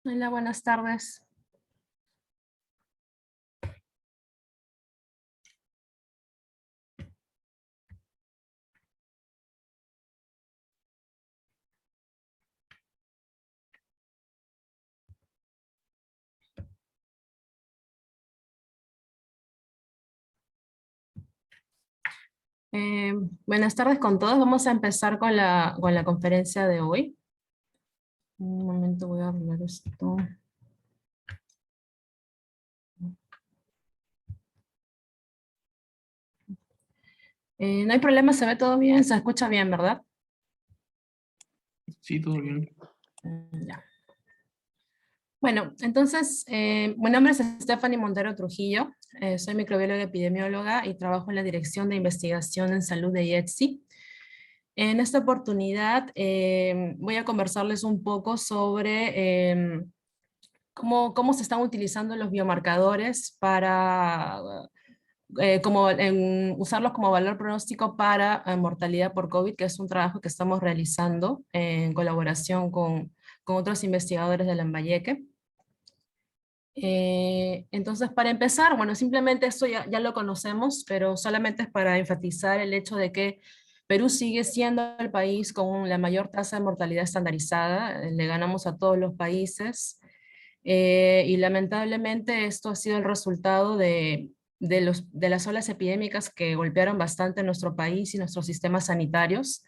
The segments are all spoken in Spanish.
Hola, buenas tardes. Eh, Buenas tardes con todos. Vamos a empezar con la conferencia de hoy. Un momento, voy a arreglar esto. No hay problema, se ve todo bien, se escucha bien, ¿verdad? Sí, todo bien. Ya. Bueno, entonces, mi nombre es Stephanie Montero Trujillo, soy microbióloga epidemióloga y trabajo en la Dirección de Investigación en Salud de IETSI. En esta oportunidad voy a conversarles un poco sobre cómo se están utilizando los biomarcadores para usarlos como valor pronóstico para mortalidad por COVID, que es un trabajo que estamos realizando en colaboración con otros investigadores de Lambayeque. Entonces, para empezar, bueno, simplemente esto ya lo conocemos, pero solamente es para enfatizar el hecho de que Perú sigue siendo el país con la mayor tasa de mortalidad estandarizada, le ganamos a todos los países, y lamentablemente esto ha sido el resultado de las olas epidémicas que golpearon bastante nuestro país y nuestros sistemas sanitarios,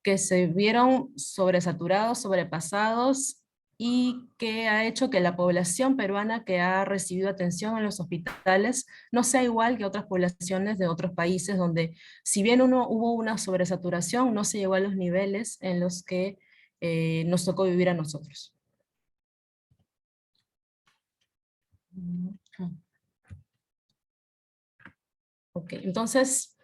que se vieron sobresaturados, sobrepasados, y que ha hecho que la población peruana que ha recibido atención en los hospitales no sea igual que otras poblaciones de otros países donde, si bien hubo una sobresaturación, no se llegó a los niveles en los que nos tocó vivir a nosotros. Ok, entonces,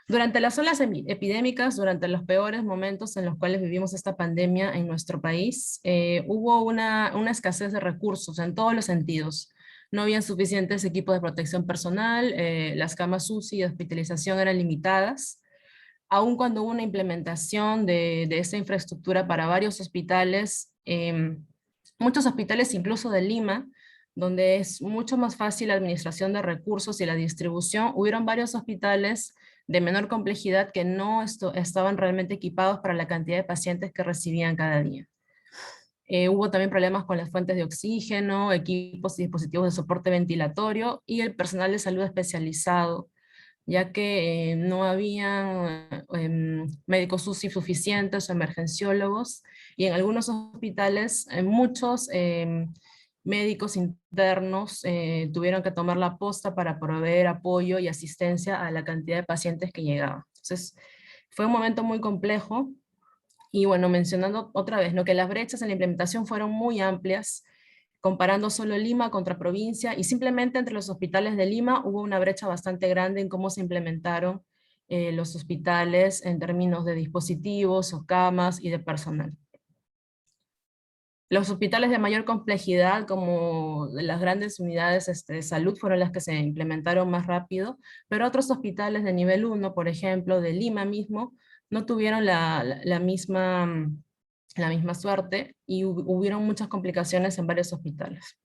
durante las olas epidémicas, durante los peores momentos en los cuales vivimos esta pandemia en nuestro país, hubo una escasez de recursos en todos los sentidos. No habían suficientes equipos de protección personal, las camas UCI y de hospitalización eran limitadas. Aun cuando hubo una implementación de esta infraestructura para varios hospitales, muchos hospitales incluso de Lima, donde es mucho más fácil la administración de recursos y la distribución, hubieron varios hospitales de menor complejidad que no estaban realmente equipados para la cantidad de pacientes que recibían cada día. Hubo también problemas con las fuentes de oxígeno, equipos y dispositivos de soporte ventilatorio y el personal de salud especializado, ya que no había médicos UCI suficientes o emergenciólogos, y en algunos hospitales muchos médicos internos tuvieron que tomar la posta para proveer apoyo y asistencia a la cantidad de pacientes que llegaban. Entonces, fue un momento muy complejo, y bueno, mencionando otra vez, ¿no?, que las brechas en la implementación fueron muy amplias, comparando solo Lima contra provincia, y simplemente entre los hospitales de Lima hubo una brecha bastante grande en cómo se implementaron los hospitales en términos de dispositivos o camas y de personal. Los hospitales de mayor complejidad, como las grandes unidades de salud, fueron las que se implementaron más rápido, pero otros hospitales de nivel 1, por ejemplo, de Lima mismo, no tuvieron la misma suerte, y hubieron muchas complicaciones en varios hospitales.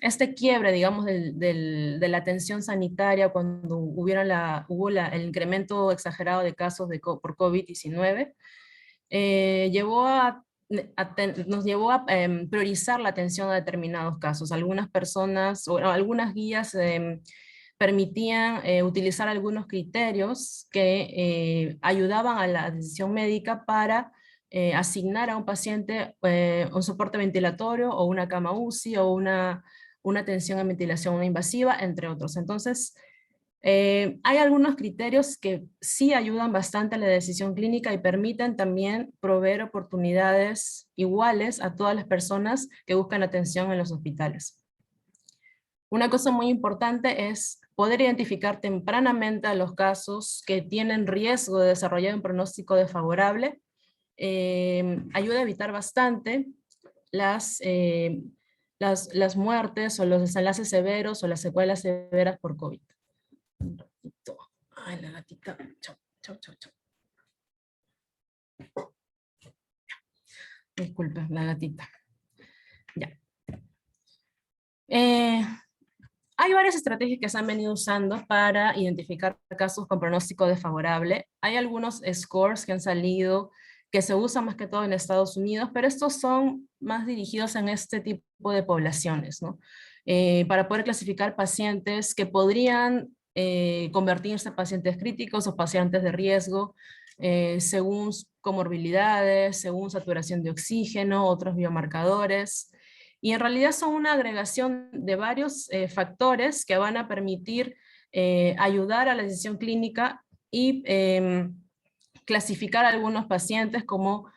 Este quiebre, digamos, de la atención sanitaria cuando hubo el incremento exagerado de casos por COVID-19, nos llevó a priorizar la atención a determinados casos. Algunas personas o algunas guías permitían utilizar algunos criterios que ayudaban a la decisión médica para asignar a un paciente un soporte ventilatorio o una cama UCI o una atención a ventilación no invasiva, entre otros. Entonces, hay algunos criterios que sí ayudan bastante a la decisión clínica y permiten también proveer oportunidades iguales a todas las personas que buscan atención en los hospitales. Una cosa muy importante es poder identificar tempranamente a los casos que tienen riesgo de desarrollar un pronóstico desfavorable. Ayuda a evitar bastante las muertes o los desenlaces severos o las secuelas severas por COVID. Un ratito. Ay, la gatita. Chau, chau, chau, chau. Disculpe, la gatita. Ya. Eh, Hay varias estrategias que se han venido usando para identificar casos con pronóstico desfavorable. Hay algunos scores que han salido que se usan más que todo en Estados Unidos, pero estos son más dirigidos en este tipo de poblaciones, ¿no? Para poder clasificar pacientes que podrían convertirse en pacientes críticos o pacientes de riesgo, según comorbilidades, según saturación de oxígeno, otros biomarcadores. Y en realidad son una agregación de varios factores que van a permitir ayudar a la decisión clínica y clasificar a algunos pacientes como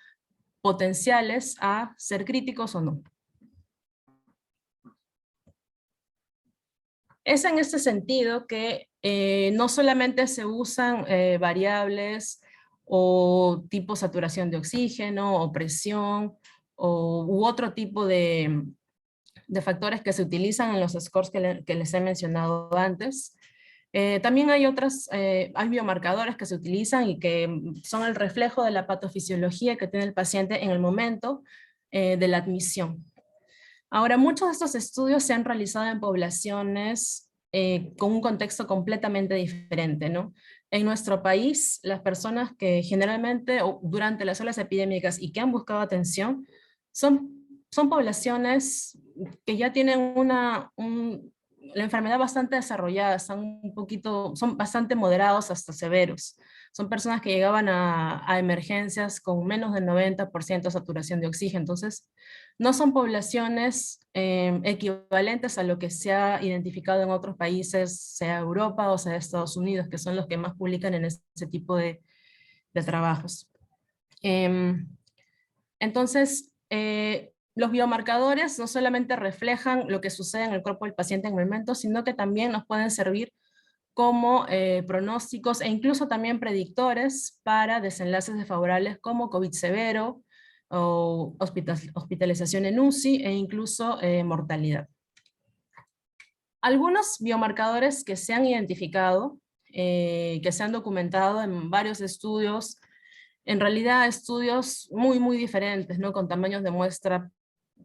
potenciales a ser críticos o no. Es en este sentido que no solamente se usan variables o tipo saturación de oxígeno o presión u otro tipo de factores que se utilizan en los scores que les he mencionado antes. También hay hay biomarcadores que se utilizan y que son el reflejo de la patofisiología que tiene el paciente en el momento de la admisión. Ahora, muchos de estos estudios se han realizado en poblaciones con un contexto completamente diferente, ¿no? En nuestro país, las personas que generalmente o durante las olas epidémicas y que han buscado atención son poblaciones que ya tienen la enfermedad bastante desarrollada, son bastante moderados hasta severos. Son personas que llegaban a emergencias con menos del 90% saturación de oxígeno. Entonces, no son poblaciones equivalentes a lo que se ha identificado en otros países, sea Europa o sea Estados Unidos, que son los que más publican en ese tipo de trabajos. Entonces, los biomarcadores no solamente reflejan lo que sucede en el cuerpo del paciente en el momento, sino que también nos pueden servir como pronósticos e incluso también predictores para desenlaces desfavorables como COVID severo o hospitalización en UCI e incluso mortalidad. Algunos biomarcadores que se han identificado, que se han documentado en varios estudios, en realidad estudios muy diferentes, ¿no? Con tamaños de muestra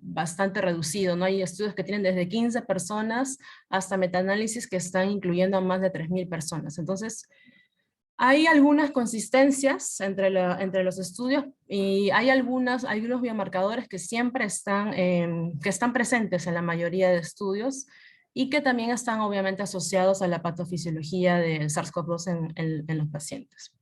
bastante reducido, ¿no? Hay estudios que tienen desde 15 personas hasta metaanálisis que están incluyendo a más de 3.000 personas. Entonces, hay algunas consistencias entre los estudios y hay algunos biomarcadores que siempre que están presentes en la mayoría de estudios y que también están obviamente asociados a la patofisiología de SARS-CoV-2 en los pacientes.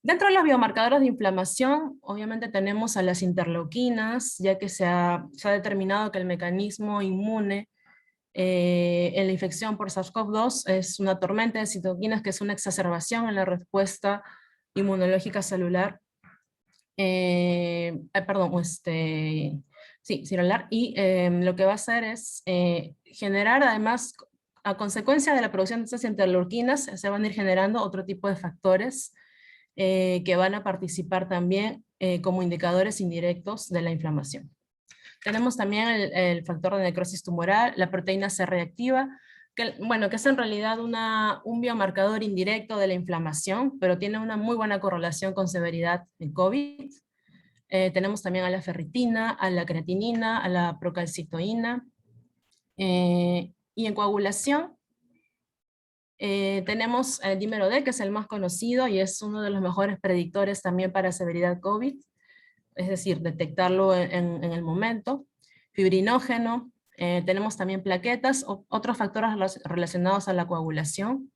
Dentro de los biomarcadores de inflamación, obviamente tenemos a las interleuquinas, ya que se ha determinado que el mecanismo inmune en la infección por SARS-CoV-2 es una tormenta de citoquinas, que es una exacerbación en la respuesta inmunológica celular, sí, celular, y lo que va a hacer es generar además, a consecuencia de la producción de estas interleuquinas, se van a ir generando otro tipo de factores que van a participar también como indicadores indirectos de la inflamación. Tenemos también el factor de necrosis tumoral, la proteína C reactiva, que es en realidad un biomarcador indirecto de la inflamación, pero tiene una muy buena correlación con severidad en COVID. Tenemos también a la ferritina, a la creatinina, a la procalcitoína. Y en coagulación, tenemos el dímero D, que es el más conocido y es uno de los mejores predictores también para severidad COVID, es decir, detectarlo en el momento. Fibrinógeno, tenemos también plaquetas, otros factores relacionados a la coagulación.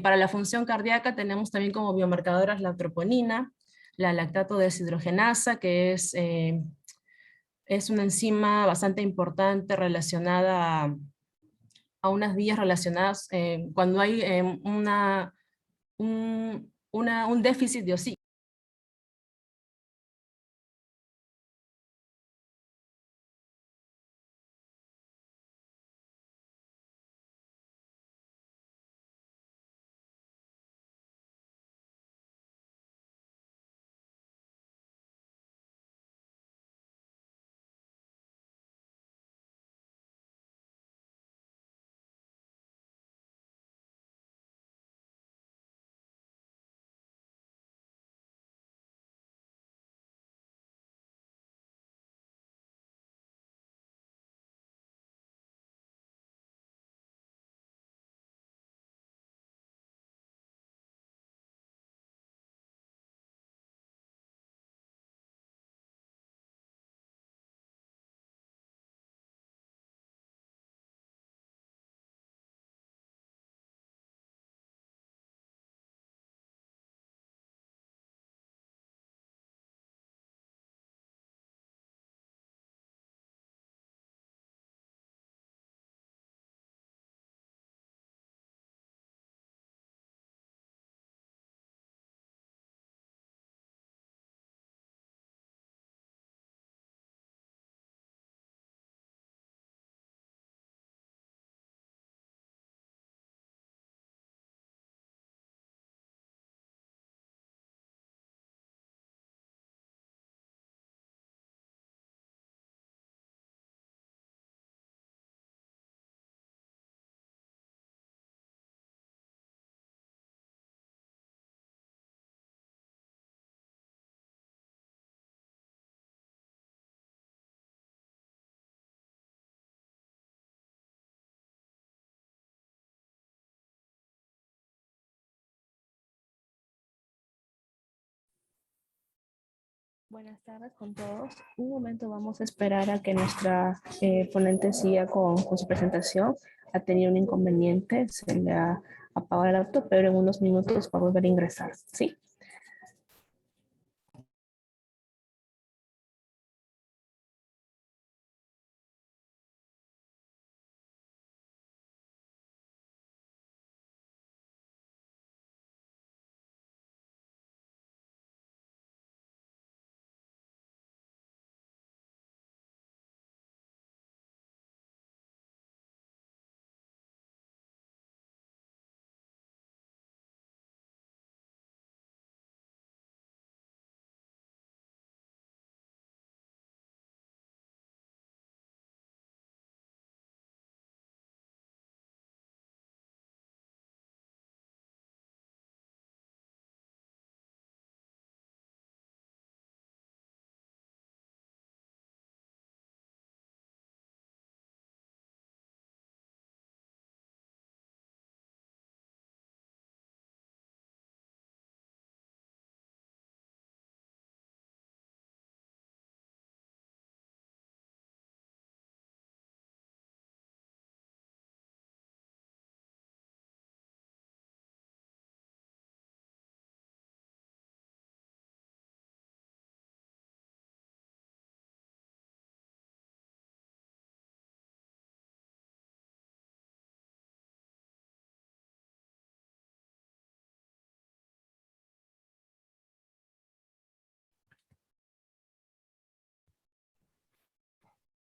Para la función cardíaca tenemos también como biomarcadoras la troponina, la lactato deshidrogenasa, que es una enzima bastante importante relacionada a unas vías relacionadas cuando hay un déficit de oxígeno. Buenas tardes con todos. Un momento vamos a esperar a que nuestra ponente siga con su presentación. Ha tenido un inconveniente, se le ha apagado el auto, pero en unos minutos va a volver a ingresar. Sí.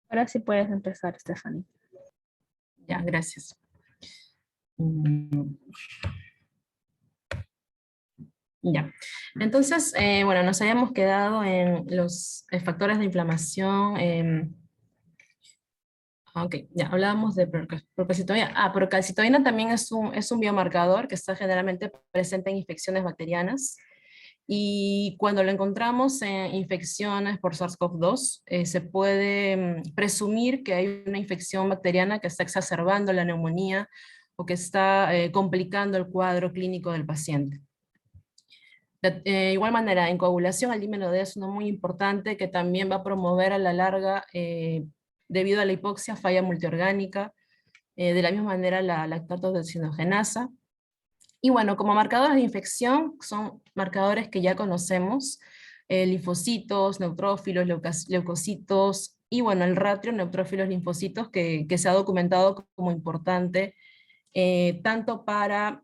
Ahora sí puedes empezar, Stephanie. Ya, gracias. Mm, Ya, entonces, bueno, nos habíamos quedado en los factores de inflamación. Ok, ya hablábamos de procalcitoína. Procalcitoína también es un biomarcador que está generalmente presente en infecciones bacterianas. Y cuando lo encontramos en infecciones por SARS-CoV-2, se puede presumir que hay una infección bacteriana que está exacerbando la neumonía o que está complicando el cuadro clínico del paciente. De igual manera, en coagulación, el dímero D es uno muy importante que también va a promover a la larga, debido a la hipoxia, falla multiorgánica, de la misma manera la lactatodecinogenasa. Y bueno, como marcadores de infección, son marcadores que ya conocemos, linfocitos, neutrófilos, leucocitos, y bueno, el ratio neutrófilos linfocitos que se ha documentado como importante tanto para,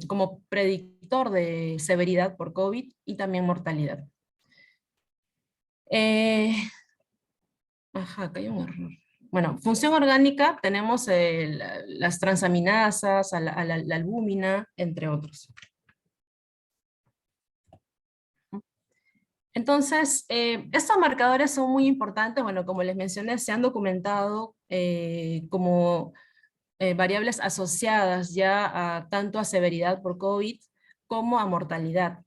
como predictor de severidad por COVID y también mortalidad. Acá hay un error. Bueno, función orgánica tenemos las transaminasas, la albúmina, entre otros. Entonces, estos marcadores son muy importantes. Bueno, como les mencioné, se han documentado como variables asociadas ya tanto a severidad por COVID como a mortalidad.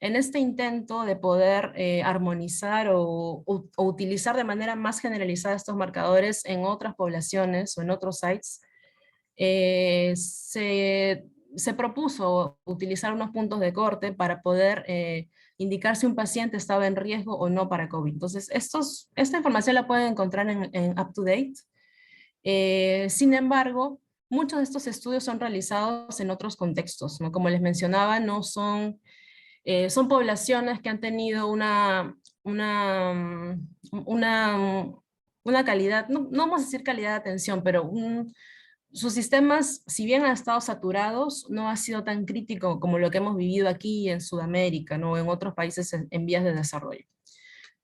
En este intento de poder armonizar o utilizar de manera más generalizada estos marcadores en otras poblaciones o en otros sites, se propuso utilizar unos puntos de corte para poder indicar si un paciente estaba en riesgo o no para COVID. Entonces, esta información la pueden encontrar en UpToDate. Sin embargo, muchos de estos estudios son realizados en otros contextos, ¿no? Como les mencionaba, no son, son poblaciones que han tenido una calidad, no vamos a decir calidad de atención, pero sus sistemas, si bien han estado saturados, no ha sido tan crítico como lo que hemos vivido aquí en Sudamérica, ¿no? En otros países en vías de desarrollo.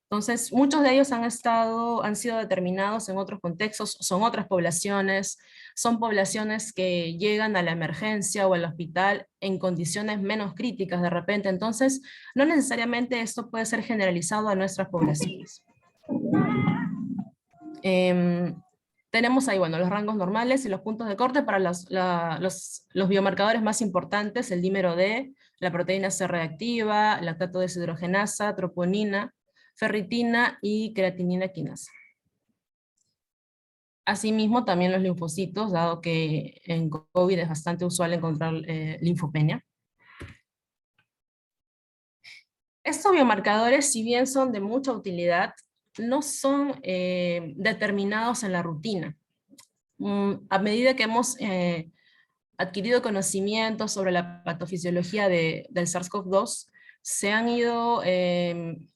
Entonces, muchos de ellos han sido determinados en otros contextos, son otras poblaciones, son poblaciones que llegan a la emergencia o al hospital en condiciones menos críticas de repente, entonces no necesariamente esto puede ser generalizado a nuestras poblaciones. Tenemos ahí, bueno, los rangos normales y los puntos de corte para los biomarcadores más importantes, el dímero D, la proteína C reactiva, lactato deshidrogenasa, troponina, ferritina y creatinina quinasa. Asimismo, también los linfocitos, dado que en COVID es bastante usual encontrar linfopenia. Estos biomarcadores, si bien son de mucha utilidad, no son determinados en la rutina. A medida que hemos adquirido conocimiento sobre la patofisiología del SARS-CoV-2, se han ido,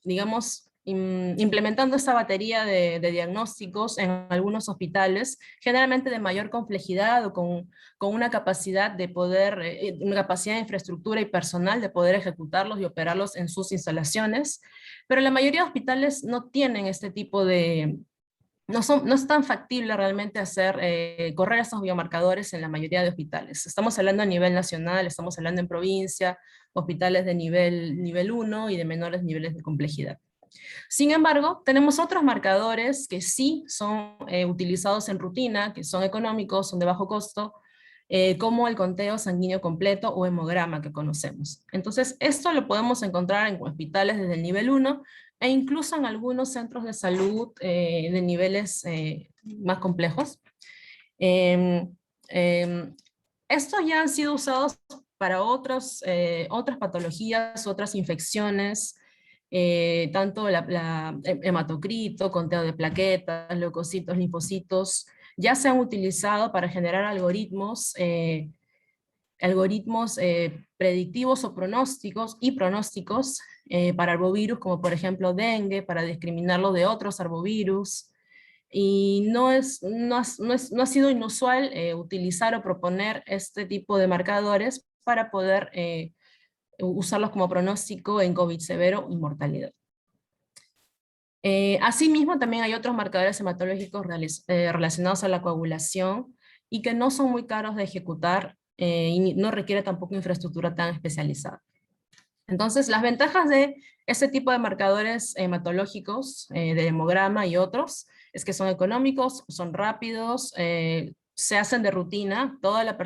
digamos, implementando esta batería de diagnósticos en algunos hospitales, generalmente de mayor complejidad o con una capacidad de poder, una capacidad de infraestructura y personal de poder ejecutarlos y operarlos en sus instalaciones, pero la mayoría de hospitales no tienen este tipo de, no es tan factible realmente hacer, correr estos biomarcadores en la mayoría de hospitales. Estamos hablando a nivel nacional, estamos hablando en provincia, hospitales de nivel 1 y de menores niveles de complejidad. Sin embargo, tenemos otros marcadores que sí son utilizados en rutina, que son económicos, son de bajo costo, como el conteo sanguíneo completo o hemograma que conocemos. Entonces, esto lo podemos encontrar en hospitales desde el nivel 1 e incluso en algunos centros de salud de niveles más complejos. Em, em, Estos ya han sido usados para otras patologías, otras infecciones, tanto hematocrito, conteo de plaquetas, leucocitos, linfocitos, ya se han utilizado para generar algoritmos predictivos o pronósticos para arbovirus, como por ejemplo dengue, para discriminarlo de otros arbovirus. Y no ha sido inusual utilizar o proponer este tipo de marcadores para poder usarlos como pronóstico en COVID severo y mortalidad. Asimismo, también hay otros marcadores hematológicos relacionados a la coagulación y que no son muy caros de ejecutar y no requiere tampoco infraestructura tan especializada. Entonces, las ventajas de este tipo de marcadores hematológicos, de hemograma y otros, es que son económicos, son rápidos, se hacen de rutina, toda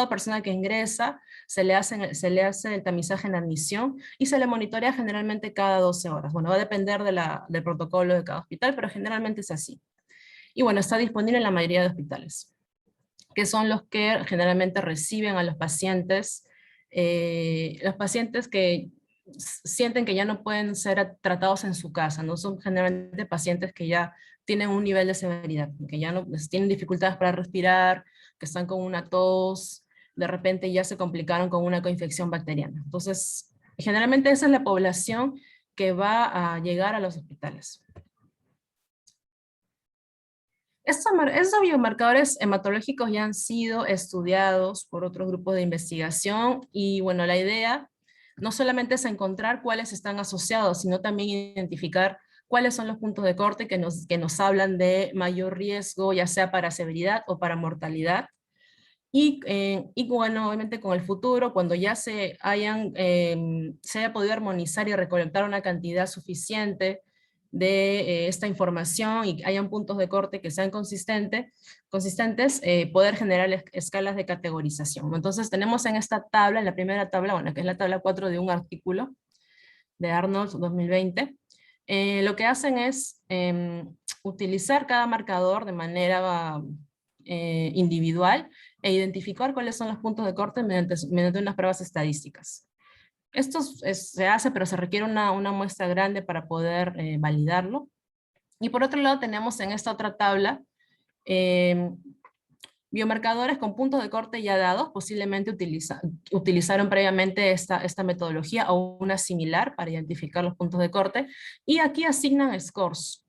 persona que ingresa se le hace el tamizaje en admisión y se le monitorea generalmente cada 12 horas. Bueno, va a depender del protocolo de cada hospital, pero generalmente es así. Y bueno, está disponible en la mayoría de hospitales, que son los que generalmente reciben a los pacientes que sienten que ya no pueden ser tratados en su casa, ¿no? Son generalmente pacientes que ya tienen un nivel de severidad, que ya no tienen dificultades para respirar, que están con una tos, de repente ya se complicaron con una coinfección bacteriana. Entonces, generalmente esa es la población que va a llegar a los hospitales. Estos biomarcadores hematológicos ya han sido estudiados por otros grupos de investigación y bueno, la idea no solamente es encontrar cuáles están asociados, sino también identificar cuáles son los puntos de corte que nos hablan de mayor riesgo, ya sea para severidad o para mortalidad. Y bueno, obviamente con el futuro, cuando ya se haya podido armonizar y recolectar una cantidad suficiente de esta información y hayan puntos de corte que sean consistentes, poder generar escalas de categorización. Entonces tenemos en esta tabla, en la primera tabla, bueno, que es la tabla 4 de un artículo de Arnold 2020, lo que hacen es utilizar cada marcador de manera individual e identificar cuáles son los puntos de corte mediante unas pruebas estadísticas. Esto se hace, pero se requiere una muestra grande para poder validarlo. Y por otro lado tenemos en esta otra tabla biomarcadores con puntos de corte ya dados, posiblemente utilizaron previamente esta metodología o una similar para identificar los puntos de corte, y aquí asignan scores.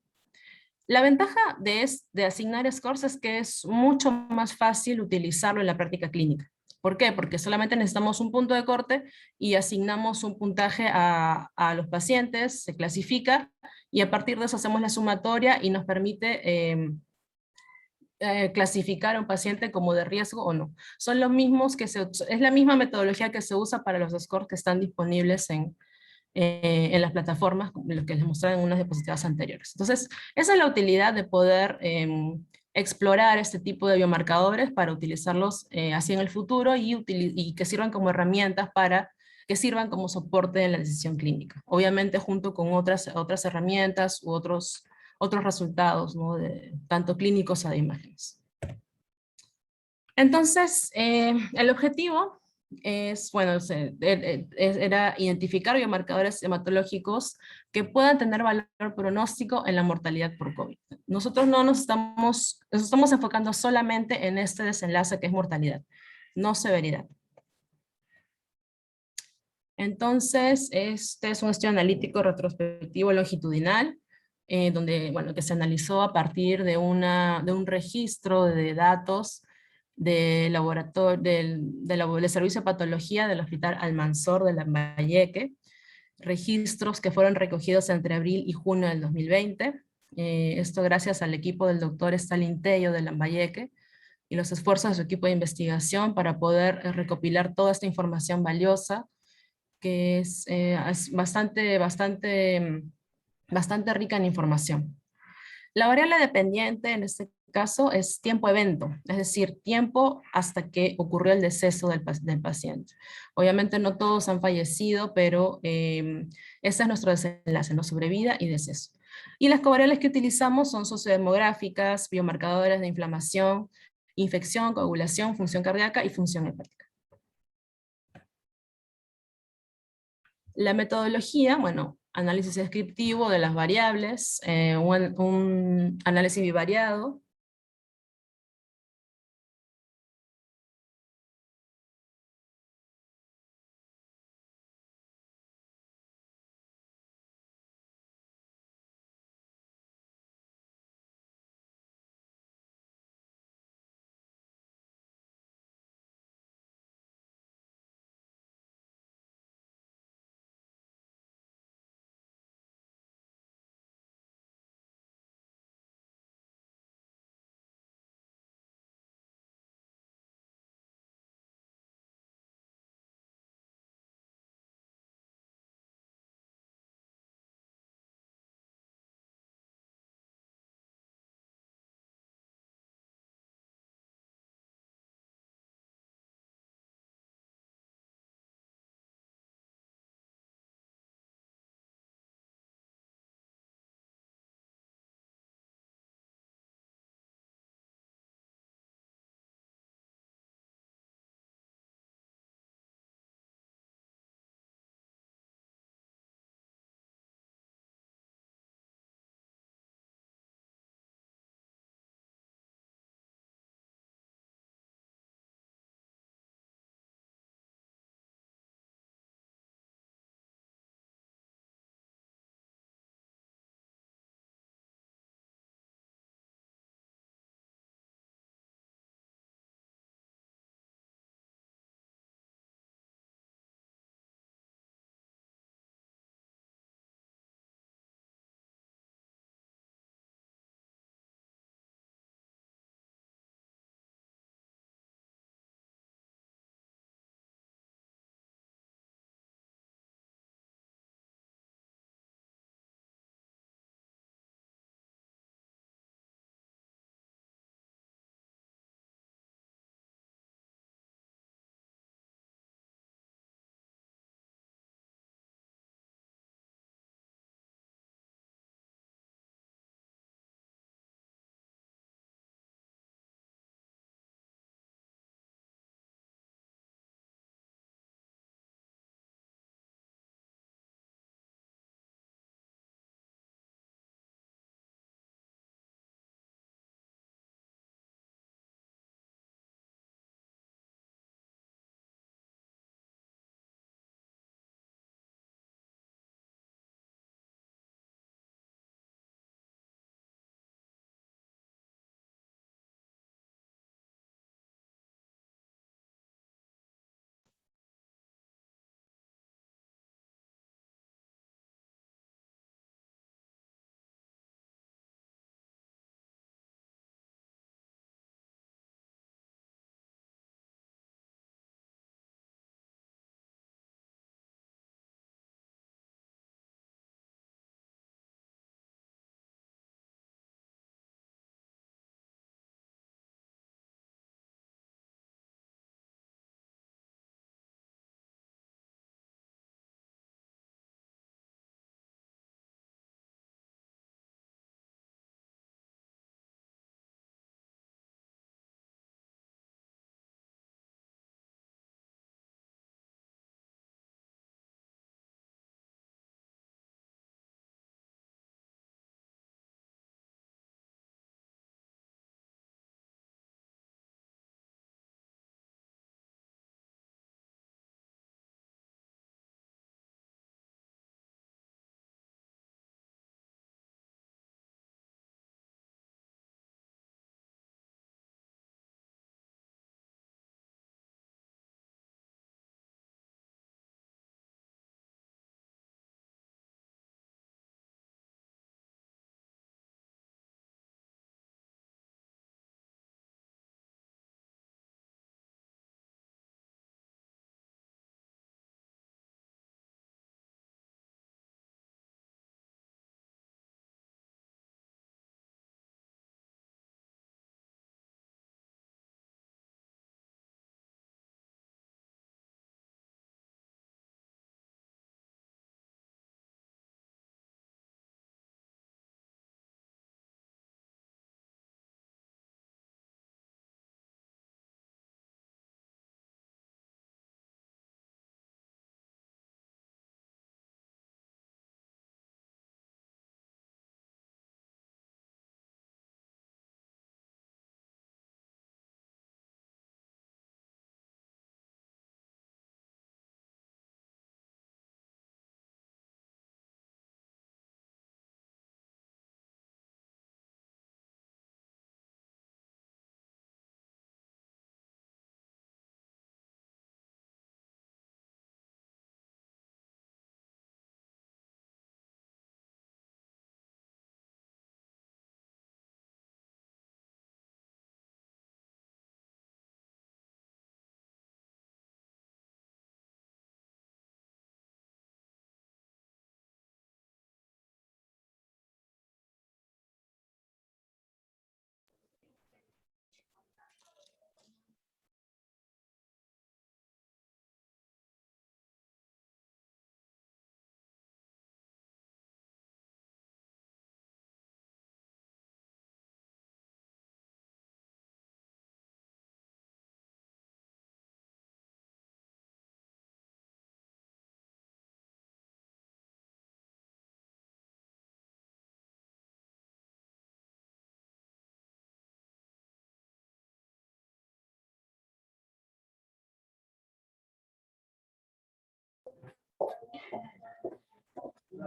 La ventaja de asignar scores es que es mucho más fácil utilizarlo en la práctica clínica. ¿Por qué? Porque solamente necesitamos un punto de corte y asignamos un puntaje a los pacientes, se clasifica, y a partir de eso hacemos la sumatoria y nos permite clasificar a un paciente como de riesgo o no. Son los mismos es la misma metodología que se usa para los scores que están disponibles en las plataformas, lo que les mostré en unas diapositivas anteriores. Entonces, esa es la utilidad de poder explorar este tipo de biomarcadores para utilizarlos así en el futuro y que sirvan como herramientas que sirvan como soporte en la decisión clínica. Obviamente junto con otras herramientas u otros resultados, ¿no? Tanto clínicos a de imágenes. Entonces, el objetivo bueno, era identificar biomarcadores hematológicos que puedan tener valor pronóstico en la mortalidad por COVID. Nosotros no nos estamos enfocando solamente en este desenlace que es mortalidad, no severidad. Entonces, este es un estudio analítico retrospectivo longitudinal, donde, bueno, que se analizó a partir de un registro de datos del laboratorio, del Servicio de Patología del Hospital Almanzor de Lambayeque, registros que fueron recogidos entre abril y junio del 2020, esto gracias al equipo del doctor Stalin Tello de Lambayeque, y los esfuerzos de su equipo de investigación para poder recopilar toda esta información valiosa que es bastante rica en información. La variable dependiente en este caso es tiempo-evento, es decir, tiempo hasta que ocurrió el deceso del paciente. Obviamente no todos han fallecido, pero ese es nuestro desenlace, ¿no? Sobrevida y deceso. Y las covariables que utilizamos son sociodemográficas, biomarcadores de inflamación, infección, coagulación, función cardíaca y función hepática. La metodología, bueno, análisis descriptivo de las variables, un análisis bivariado,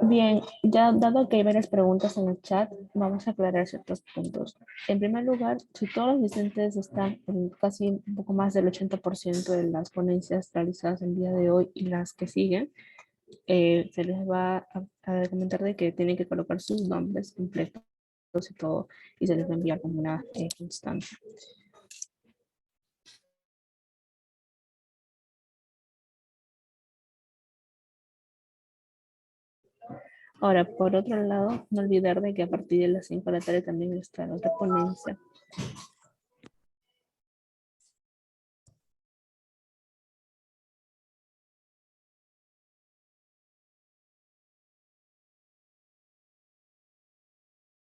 Bien, ya dado que hay varias preguntas en el chat, vamos a aclarar ciertos puntos. En primer lugar, si todos los asistentes están en casi un poco más del 80% de las ponencias realizadas el día de hoy y las que siguen, se les va a comentar de que tienen que colocar sus nombres completos y todo, y se les va a enviar como una constancia. Ahora, por otro lado, no olvidar de que a partir de las 5 de la tarde también está la otra ponencia.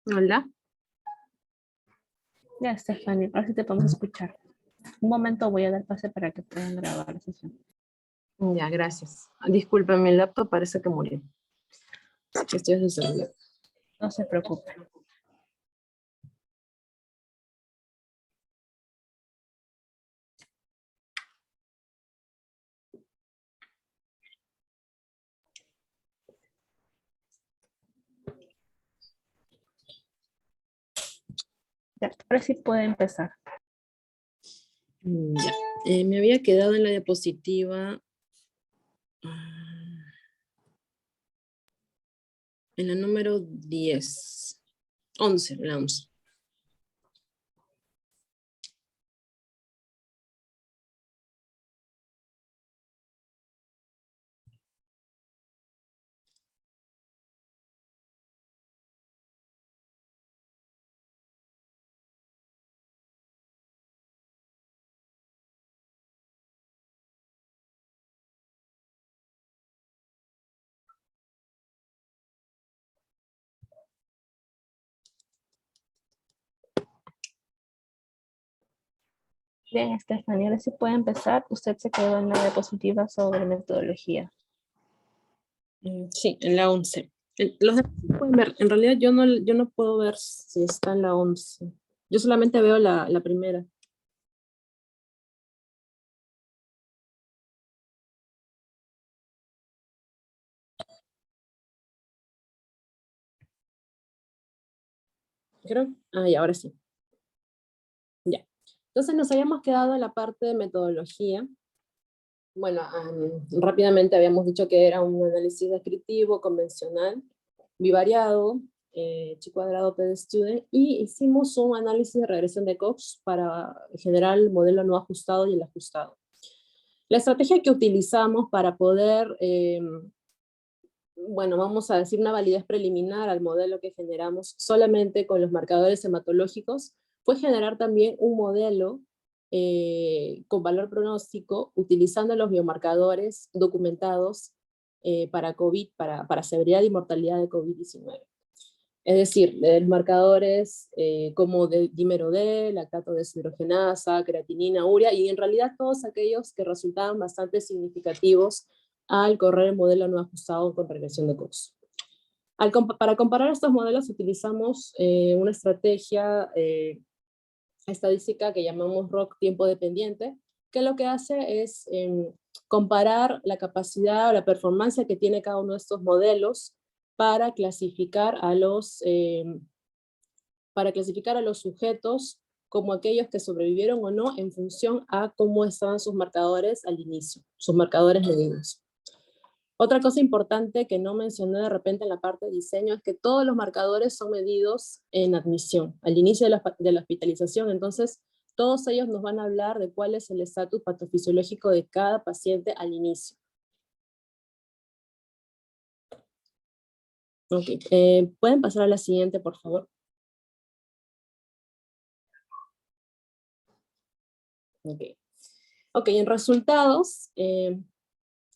Hola. Ya, Stephanie, ahora sí te podemos escuchar. Un momento voy a dar pase para que puedan grabar la sesión. Ya, gracias. Disculpen, mi laptop parece que murió. Así que estoy desde el celular. No se preocupe. Ya, ahora sí puede empezar. Ya. Me había quedado en la diapositiva en la número 10. 11, la 11. Bien, Stephanie, ahora sí puede empezar. Usted se quedó en la diapositiva sobre metodología. Sí, en la 11. Los demás sí pueden ver. En realidad yo no puedo ver si está en la 11. Yo solamente veo la primera. Creo. Y ahora sí. Ya. Entonces nos habíamos quedado en la parte de metodología. Bueno, rápidamente habíamos dicho que era un análisis descriptivo, convencional, bivariado, chi cuadrado P de student, y hicimos un análisis de regresión de Cox para generar el modelo no ajustado y el ajustado. La estrategia que utilizamos para poder, bueno, vamos a decir una validez preliminar al modelo que generamos solamente con los marcadores hematológicos, fue generar también un modelo con valor pronóstico utilizando los biomarcadores documentados para COVID, para severidad y mortalidad de COVID-19. Es decir, los marcadores como de dímero D, lactato deshidrogenasa, creatinina, urea, y en realidad todos aquellos que resultaban bastante significativos al correr el modelo no ajustado con regresión de Cox. Para comparar estos modelos utilizamos una estrategia estadística que llamamos ROC tiempo dependiente, que lo que hace es comparar la capacidad o la performance que tiene cada uno de estos modelos para clasificar a los sujetos como aquellos que sobrevivieron o no en función a cómo estaban sus marcadores al inicio, sus marcadores medidos. Otra cosa importante que no mencioné de repente en la parte de diseño es que todos los marcadores son medidos en admisión, al inicio de la hospitalización. Entonces, todos ellos nos van a hablar de cuál es el estatus patofisiológico de cada paciente al inicio. Ok, ¿pueden pasar a la siguiente, por favor? Ok, okay, en resultados,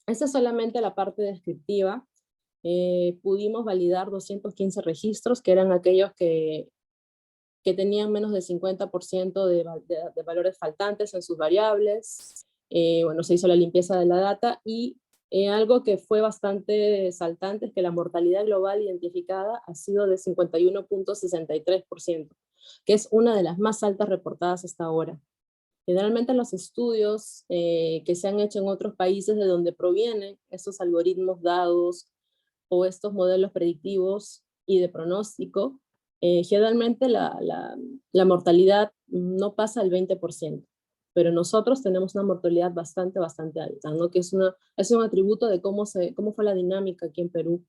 esta es solamente la parte descriptiva. Pudimos validar 215 registros, que eran aquellos que tenían menos del 50% de valores faltantes en sus variables. Bueno, se hizo la limpieza de la data y algo que fue bastante saltante es que la mortalidad global identificada ha sido de 51.63%, que es una de las más altas reportadas hasta ahora. Generalmente los estudios que se han hecho en otros países de donde provienen estos algoritmos dados o estos modelos predictivos y de pronóstico, generalmente la mortalidad no pasa el 20%, pero nosotros tenemos una mortalidad bastante alta, ¿no? Que es un atributo de cómo fue la dinámica aquí en Perú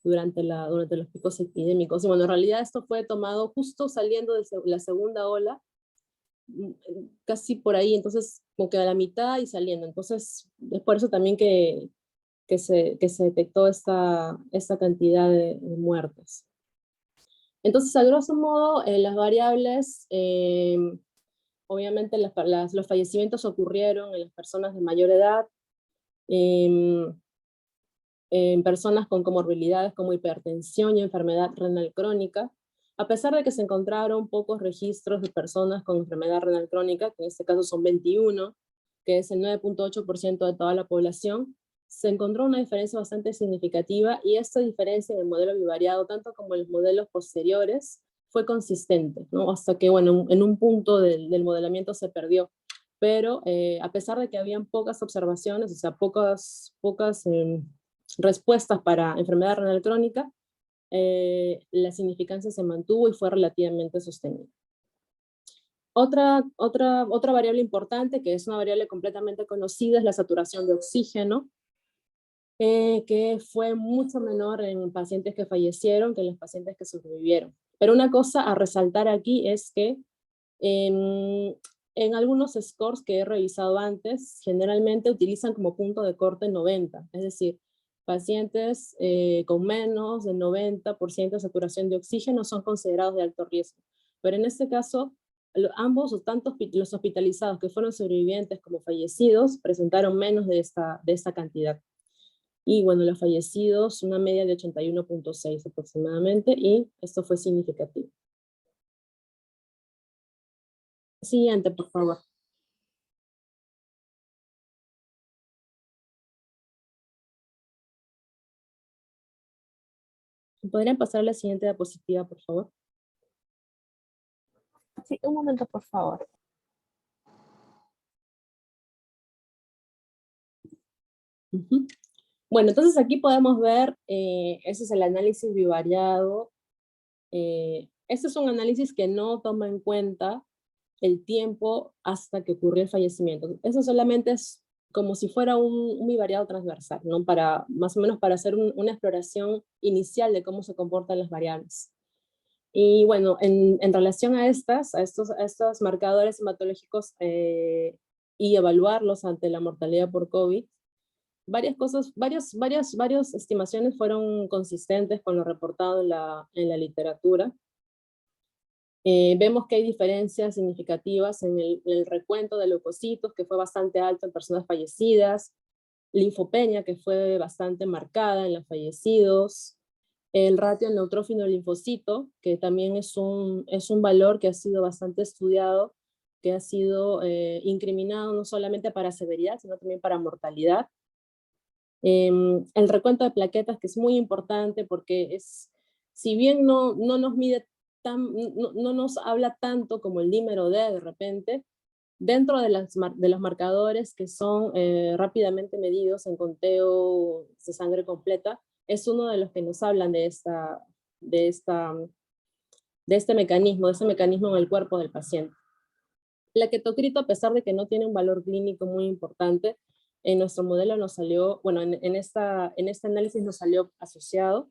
durante los picos epidémicos. Y bueno, en realidad esto fue tomado justo saliendo de la segunda ola, casi por ahí, entonces como que a la mitad y saliendo. Entonces es por eso también que se detectó esta cantidad de muertes. Entonces, a grosso modo, las variables, obviamente los fallecimientos ocurrieron en las personas de mayor edad, en personas con comorbilidades como hipertensión y enfermedad renal crónica, a pesar de que se encontraron pocos registros de personas con enfermedad renal crónica, que en este caso son 21, que es el 9.8% de toda la población, se encontró una diferencia bastante significativa, y esta diferencia en el modelo bivariado, tanto como en los modelos posteriores, fue consistente, ¿no? Hasta que, bueno, en un punto del modelamiento se perdió. Pero a pesar de que habían pocas observaciones, o sea, pocas respuestas para enfermedad renal crónica, la significancia se mantuvo y fue relativamente sostenida. Otra variable importante, que es una variable completamente conocida, es la saturación de oxígeno, que fue mucho menor en pacientes que fallecieron que en los pacientes que sobrevivieron. Pero una cosa a resaltar aquí es que en algunos scores que he revisado antes, generalmente utilizan como punto de corte 90, es decir, pacientes con menos de 90% de saturación de oxígeno son considerados de alto riesgo. Pero en este caso, ambos, o tanto los hospitalizados que fueron sobrevivientes como fallecidos, presentaron menos de esta cantidad. Y bueno, los fallecidos, una media de 81.6 aproximadamente, y esto fue significativo. Siguiente, por favor. ¿Podrían pasar a la siguiente diapositiva, por favor? Sí, un momento, por favor. Bueno, entonces aquí podemos ver, ese es el análisis bivariado. Este es un análisis que no toma en cuenta el tiempo hasta que ocurrió el fallecimiento. Eso solamente es como si fuera un bivariado transversal, ¿no? Más o menos para hacer una exploración inicial de cómo se comportan las variables. Y bueno, en relación a estos marcadores hematológicos y evaluarlos ante la mortalidad por COVID, varias estimaciones fueron consistentes con lo reportado en la literatura. Vemos que hay diferencias significativas en el recuento de leucocitos, que fue bastante alto en personas fallecidas, linfopenia, que fue bastante marcada en los fallecidos, el ratio neutrófilo-linfocito, que también es un valor que ha sido bastante estudiado, que ha sido incriminado no solamente para severidad, sino también para mortalidad. El recuento de plaquetas, que es muy importante porque si bien no nos mide no nos habla tanto como el dímero D de repente, dentro de los marcadores que son rápidamente medidos en conteo de sangre completa, es uno de los que nos hablan de este mecanismo en el cuerpo del paciente. La ketocrito, a pesar de que no tiene un valor clínico muy importante, en nuestro modelo nos salió, bueno, en este análisis nos salió asociado.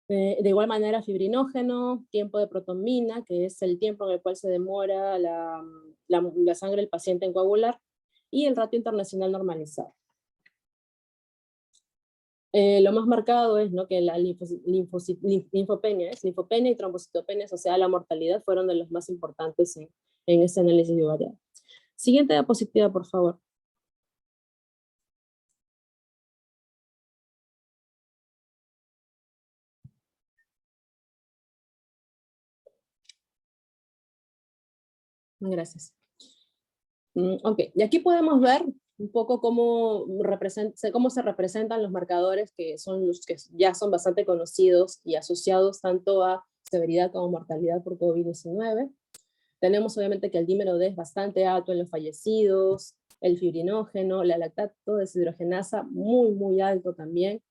De igual manera, fibrinógeno, tiempo de protonina, que es el tiempo en el cual se demora la sangre del paciente en coagular, y el ratio internacional normalizado. Lo más marcado es, ¿no?, que la linfopenia y trombocitopenia asociada a la mortalidad fueron de los más importantes en este análisis bivariado. Siguiente diapositiva, por favor. Gracias. Ok, y aquí podemos ver un poco cómo se representan los marcadores, que son los que ya son bastante conocidos y asociados tanto a severidad como mortalidad por COVID-19. Tenemos obviamente que el dímero D es bastante alto en los fallecidos, el fibrinógeno, la lactato deshidrogenasa muy, muy alto también,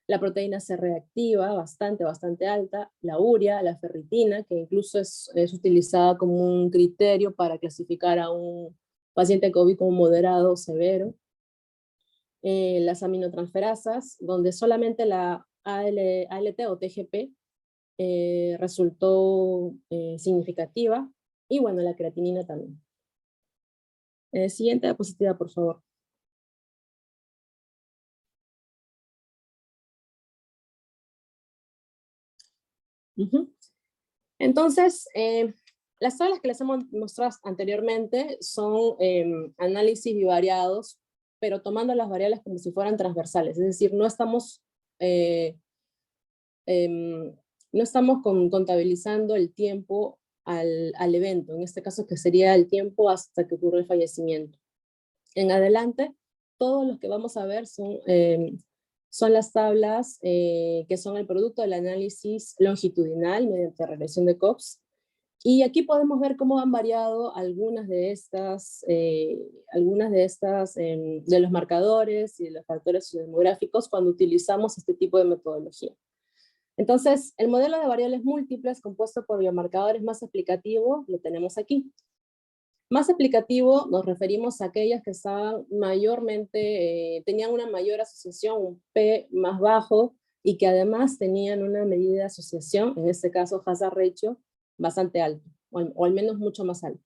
la proteína C reactiva bastante alta, la urea, la ferritina, que incluso es utilizada como un criterio para clasificar a un paciente COVID como moderado o severo, las aminotransferasas, donde solamente la ALT o TGP resultó significativa, y bueno, la creatinina también. Siguiente diapositiva, por favor. Entonces, las tablas que les hemos mostrado anteriormente son análisis bivariados, pero tomando las variables como si fueran transversales, es decir, no estamos contabilizando el tiempo al evento, en este caso que sería el tiempo hasta que ocurre el fallecimiento. En adelante, todos los que vamos a ver son las tablas que son el producto del análisis longitudinal mediante regresión de Cox. Y aquí podemos ver cómo han variado algunas de los marcadores y de los factores demográficos cuando utilizamos este tipo de metodología. Entonces, el modelo de variables múltiples compuesto por biomarcadores más explicativo lo tenemos aquí. Más explicativo nos referimos a aquellas que estaban mayormente, tenían una mayor asociación, un P más bajo, y que además tenían una medida de asociación, en este caso hazard ratio, bastante alto, o al menos mucho más alto.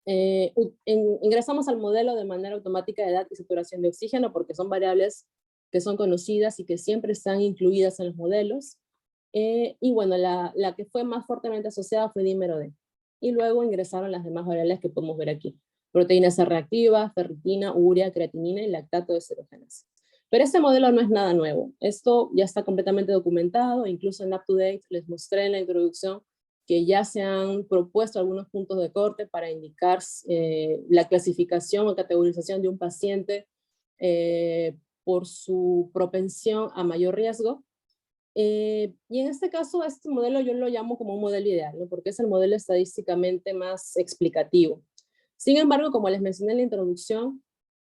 Ingresamos al modelo de manera automática de edad y saturación de oxígeno, porque son variables que son conocidas y que siempre están incluidas en los modelos. Y bueno, la que fue más fuertemente asociada fue dímero D. Y luego ingresaron las demás variables que podemos ver aquí. Proteína C reactiva, ferritina, urea, creatinina y lactato deshidrogenasa. Pero este modelo no es nada nuevo. Esto ya está completamente documentado, incluso en UpToDate les mostré en la introducción que ya se han propuesto algunos puntos de corte para indicar la clasificación o categorización de un paciente por su propensión a mayor riesgo. Y en este caso, este modelo yo lo llamo como un modelo ideal, ¿no? Porque es el modelo estadísticamente más explicativo. Sin embargo, como les mencioné en la introducción,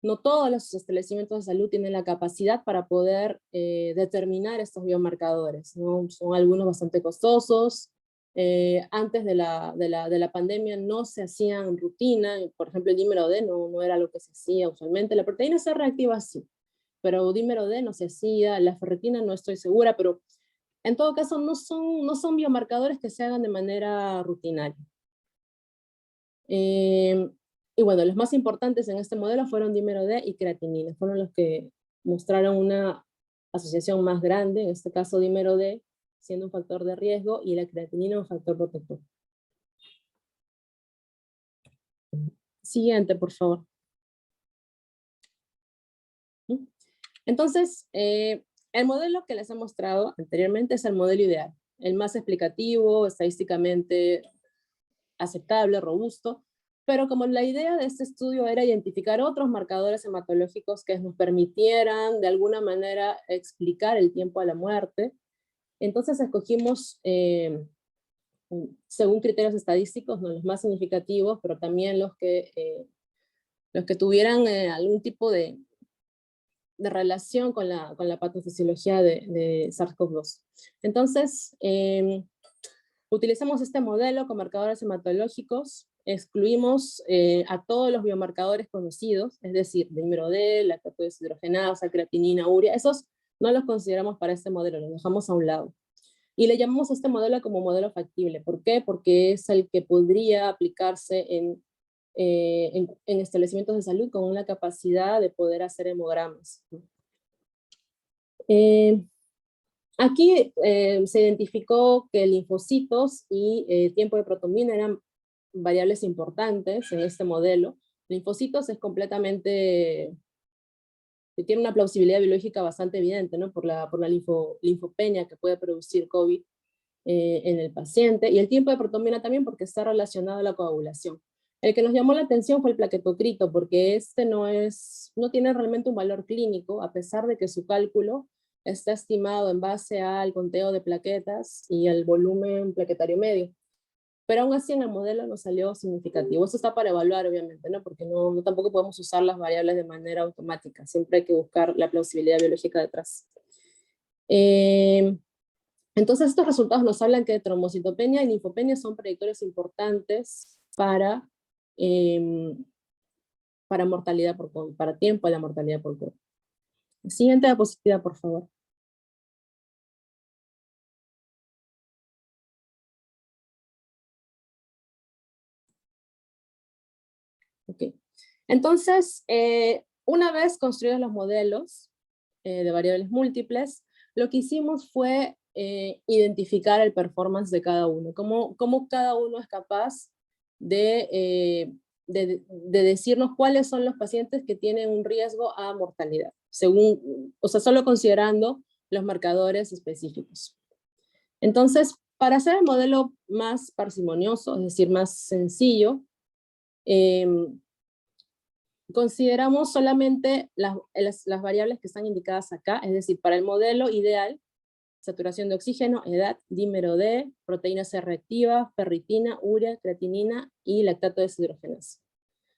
no todos los establecimientos de salud tienen la capacidad para poder determinar estos biomarcadores, ¿no? Son algunos bastante costosos. Antes de la pandemia no se hacían rutina, por ejemplo el dímero D no era lo que se hacía usualmente. La proteína C reactiva sí, pero dímero D no se hacía, la ferritina no estoy segura, pero en todo caso no son biomarcadores que se hagan de manera rutinaria. Y bueno, los más importantes en este modelo fueron dímero D y creatinina, fueron los que mostraron una asociación más grande, en este caso dímero D siendo un factor de riesgo y la creatinina un factor protector. Siguiente, por favor. Entonces, el modelo que les he mostrado anteriormente es el modelo ideal, el más explicativo, estadísticamente aceptable, robusto, pero como la idea de este estudio era identificar otros marcadores hematológicos que nos permitieran de alguna manera explicar el tiempo a la muerte, entonces escogimos, según criterios estadísticos, ¿no? Los más significativos, pero también los que tuvieran algún tipo de relación con la patofisiología de SARS-CoV-2. Entonces, utilizamos este modelo con marcadores hematológicos, excluimos a todos los biomarcadores conocidos, es decir, dímero D, lactato deshidrogenasa, creatinina, urea, esos no los consideramos para este modelo, los dejamos a un lado. Y le llamamos a este modelo como modelo factible. ¿Por qué? Porque es el que podría aplicarse en establecimientos de salud con una capacidad de poder hacer hemogramas. Aquí se identificó que linfocitos y tiempo de protomina eran variables importantes en este modelo. Linfocitos es completamente, tiene una plausibilidad biológica bastante evidente, ¿no? Por la linfopenia que puede producir COVID en el paciente, y el tiempo de protomina también porque está relacionado a la coagulación. El que nos llamó la atención fue el plaquetocrito, porque este no tiene realmente un valor clínico, a pesar de que su cálculo está estimado en base al conteo de plaquetas y al volumen plaquetario medio. pero aún así en el modelo no salió significativo. Eso está para evaluar, obviamente, ¿no? Porque tampoco podemos usar las variables de manera automática, siempre hay que buscar la plausibilidad biológica detrás. Entonces estos resultados nos hablan que trombocitopenia y linfopenia son predictores importantes para mortalidad por COVID, para tiempo de la mortalidad por COVID. Siguiente diapositiva, por favor. Ok. Entonces, una vez construidos los modelos de variables múltiples, lo que hicimos fue identificar el performance de cada uno, cómo cada uno es capaz de decirnos cuáles son los pacientes que tienen un riesgo a mortalidad, o sea, solo considerando los marcadores específicos. Entonces, para hacer el modelo más parsimonioso, es decir, más sencillo, consideramos solamente las variables que están indicadas acá, es decir, para el modelo ideal, saturación de oxígeno, edad, dímero D, proteína C reactiva, ferritina, urea, creatinina y lactato deshidrogenasa.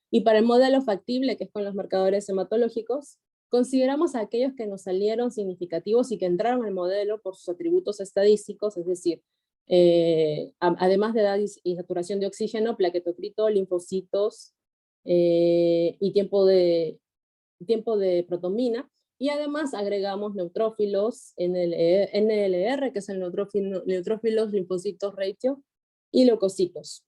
Y para el modelo factible, que es con los marcadores hematológicos, consideramos a aquellos que nos salieron significativos y que entraron al modelo por sus atributos estadísticos, es decir, además de edad y saturación de oxígeno, plaquetocrito, linfocitos y tiempo de protomina, y además agregamos neutrófilos, NLR, que es el neutrófilos linfocitos ratio, y leucocitos.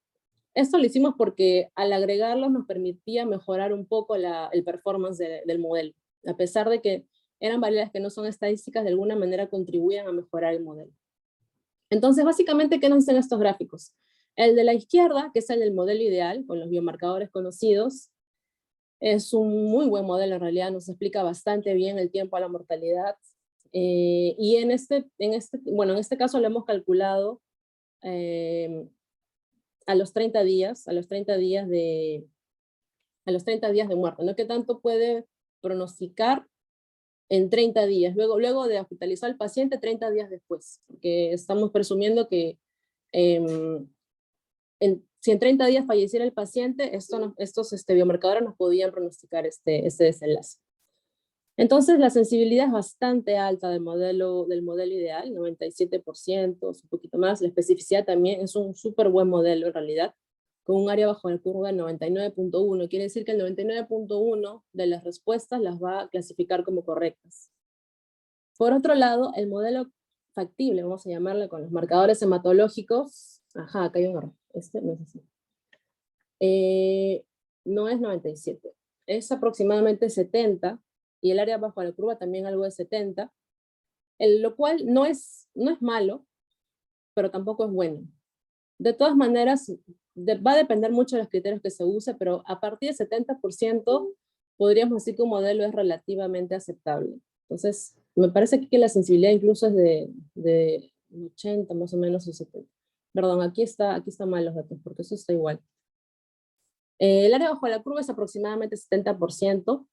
Esto lo hicimos porque al agregarlos nos permitía mejorar un poco el performance del modelo, a pesar de que eran variables que no son estadísticas, de alguna manera contribuían a mejorar el modelo. Entonces, básicamente, ¿qué nos dicen estos gráficos? El de la izquierda, que es el del modelo ideal, con los biomarcadores conocidos, es un muy buen modelo en realidad, nos explica bastante bien el tiempo a la mortalidad, y en este caso lo hemos calculado a los 30 días de muerte, ¿no? ¿Qué tanto puede pronosticar en 30 días, luego de hospitalizar al paciente 30 días después? Porque estamos presumiendo que si en 30 días falleciera el paciente, estos biomarcadores nos podían pronosticar este desenlace. Entonces la sensibilidad es bastante alta del modelo ideal, 97%, un poquito más. La especificidad también es un súper buen modelo en realidad, con un área bajo la curva de 99.1. Quiere decir que el 99.1 de las respuestas las va a clasificar como correctas. Por otro lado, el modelo factible, vamos a llamarle, con los marcadores hematológicos, acá hay un error, no es así. No es 97, es aproximadamente 70, y el área bajo la curva también algo de 70, lo cual no es malo, pero tampoco es bueno. De todas maneras, va a depender mucho de los criterios que se use, pero a partir de 70% podríamos decir que un modelo es relativamente aceptable. Entonces, me parece que la sensibilidad incluso es de 80 más o menos, o 70. Perdón, aquí están mal los datos, porque eso está igual. El área bajo la curva es aproximadamente 70%.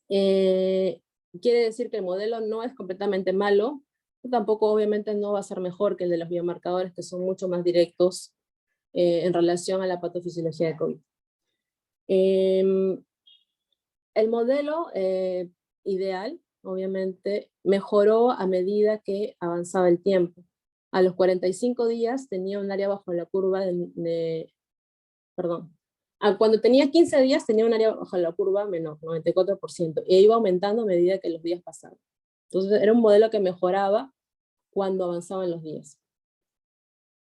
Quiere decir que el modelo no es completamente malo, tampoco obviamente no va a ser mejor que el de los biomarcadores, que son mucho más directos en relación a la patofisiología de COVID. El modelo ideal, obviamente, mejoró a medida que avanzaba el tiempo. A los 45 días tenía un área bajo la curva cuando tenía 15 días tenía un área bajo la curva menor, 94%, e iba aumentando a medida que los días pasaban. Entonces era un modelo que mejoraba cuando avanzaban los días.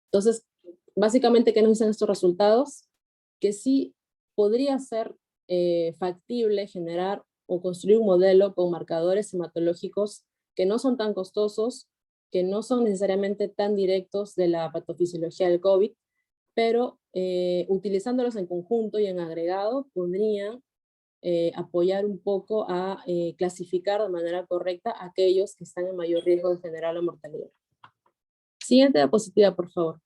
Entonces, básicamente, ¿qué nos dicen estos resultados? Que sí podría ser factible generar o construir un modelo con marcadores hematológicos que no son tan costosos, que no son necesariamente tan directos de la patofisiología del COVID, pero utilizándolos en conjunto y en agregado podrían apoyar un poco a clasificar de manera correcta a aquellos que están en mayor riesgo de generar la mortalidad. Siguiente diapositiva, por favor.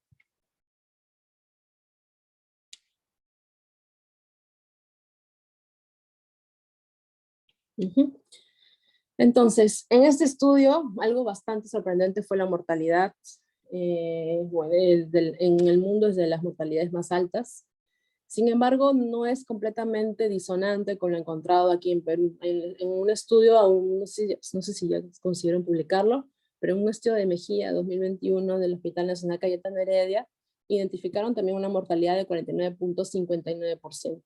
Entonces, en este estudio, algo bastante sorprendente fue la mortalidad. bueno, en el mundo es de las mortalidades más altas. Sin embargo, no es completamente disonante con lo encontrado aquí en Perú. En un estudio, aún no sé si ya consideran publicarlo, pero en un estudio de Mejía 2021 del Hospital Nacional Cayetano Heredia, identificaron también una mortalidad de 49.59%.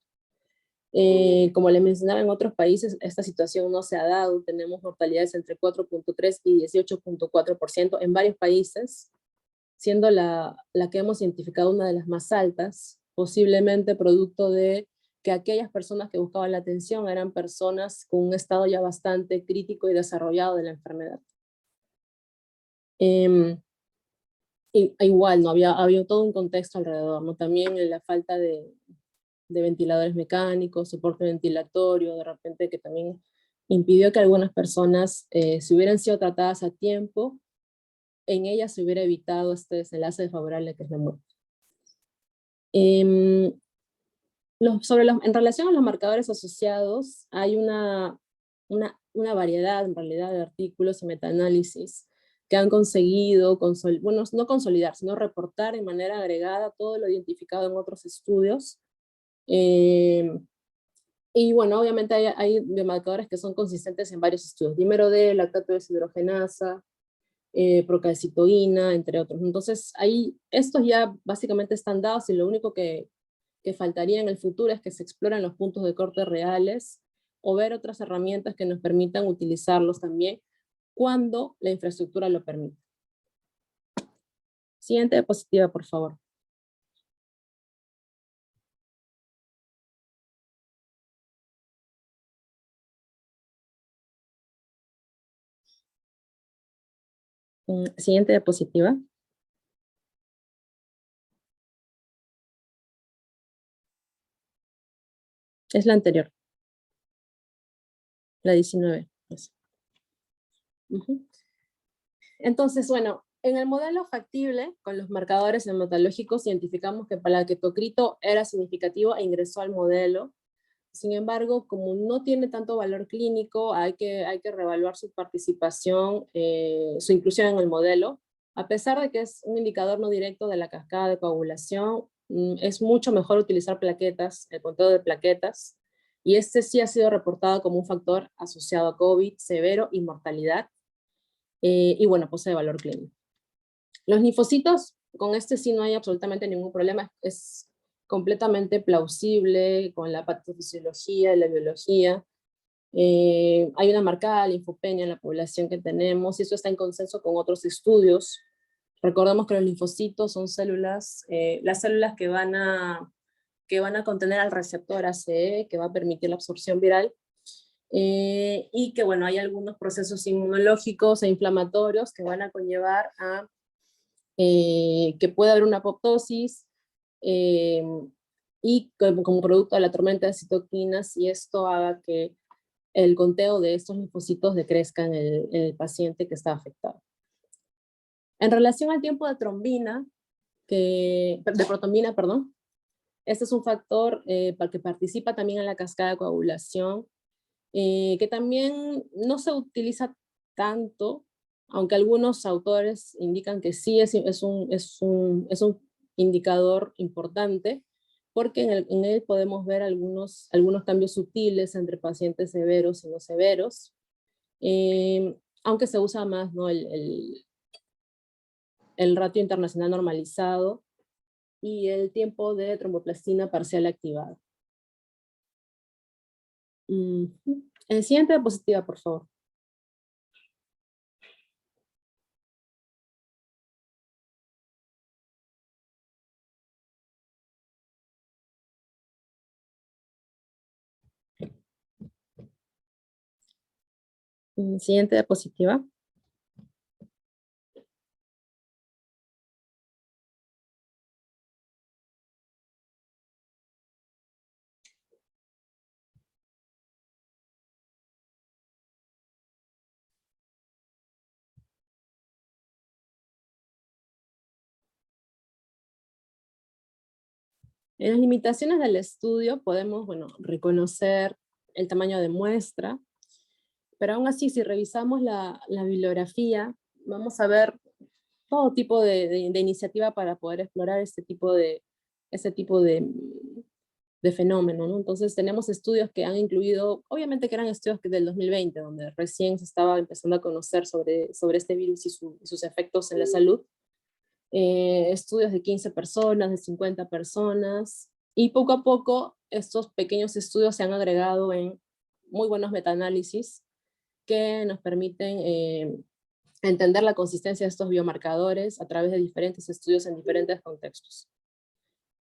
Como les mencionaba, en otros países esta situación no se ha dado. Tenemos mortalidades entre 4.3 y 18.4% en varios países, siendo la que hemos identificado una de las más altas, posiblemente producto de que aquellas personas que buscaban la atención eran personas con un estado ya bastante crítico y desarrollado de la enfermedad. Igual, ¿no? Había todo un contexto alrededor, ¿no? También la falta de ventiladores mecánicos, soporte ventilatorio, de repente que también impidió que algunas personas, si hubieran sido tratadas a tiempo, en ellas se hubiera evitado este desenlace desfavorable que es la muerte. En relación a los marcadores asociados, hay una variedad en realidad de artículos y metaanálisis que han conseguido, bueno, no consolidar, sino reportar de manera agregada todo lo identificado en otros estudios. Y bueno, obviamente hay biomarcadores que son consistentes en varios estudios, dímero D, lactato deshidrogenasa, procalcitoína, entre otros. Entonces, ahí estos ya básicamente están dados y lo único que faltaría en el futuro es que se exploren los puntos de corte reales o ver otras herramientas que nos permitan utilizarlos también cuando la infraestructura lo permita. Siguiente diapositiva, por favor. Siguiente diapositiva. Es la anterior. La 19. Entonces, bueno, en el modelo factible, con los marcadores hematológicos, identificamos que palaquetocrito era significativo e ingresó al modelo. Sin embargo, como no tiene tanto valor clínico, hay que reevaluar su participación, su inclusión en el modelo. A pesar de que es un indicador no directo de la cascada de coagulación, es mucho mejor utilizar plaquetas, el conteo de plaquetas, y este sí ha sido reportado como un factor asociado a COVID severo y mortalidad, y bueno, posee valor clínico. Los linfocitos, con este sí no hay absolutamente ningún problema, es completamente plausible con la patofisiología y la biología. Hay una marcada linfopenia en la población que tenemos, y eso está en consenso con otros estudios. Recordemos que los linfocitos son células, las células que van a contener al receptor ACE, que va a permitir la absorción viral, y que bueno, hay algunos procesos inmunológicos e inflamatorios que van a conllevar a que pueda haber una apoptosis, y como producto de la tormenta de citoquinas, y esto haga que el conteo de estos linfocitos decrezca en el paciente que está afectado. En relación al tiempo de trombina, de protombina, perdón, este es un factor que participa también en la cascada de coagulación, que también no se utiliza tanto, aunque algunos autores indican que sí es un indicador importante, porque en él podemos ver algunos cambios sutiles entre pacientes severos y no severos, aunque se usa más, ¿no?, el ratio internacional normalizado y el tiempo de tromboplastina parcial activada. El siguiente diapositiva, por favor. Siguiente diapositiva. En las limitaciones del estudio podemos, bueno, reconocer el tamaño de muestra, pero aún así si revisamos la bibliografía, vamos a ver todo tipo de iniciativa para poder explorar este tipo de fenómeno, ¿no? Entonces tenemos estudios que han incluido, obviamente que eran estudios del 2020, donde recién se estaba empezando a conocer sobre este virus y sus efectos en la salud. Estudios de 15 personas, de 50 personas, y poco a poco estos pequeños estudios se han agregado en muy buenos metaanálisis que nos permiten entender la consistencia de estos biomarcadores a través de diferentes estudios en diferentes contextos.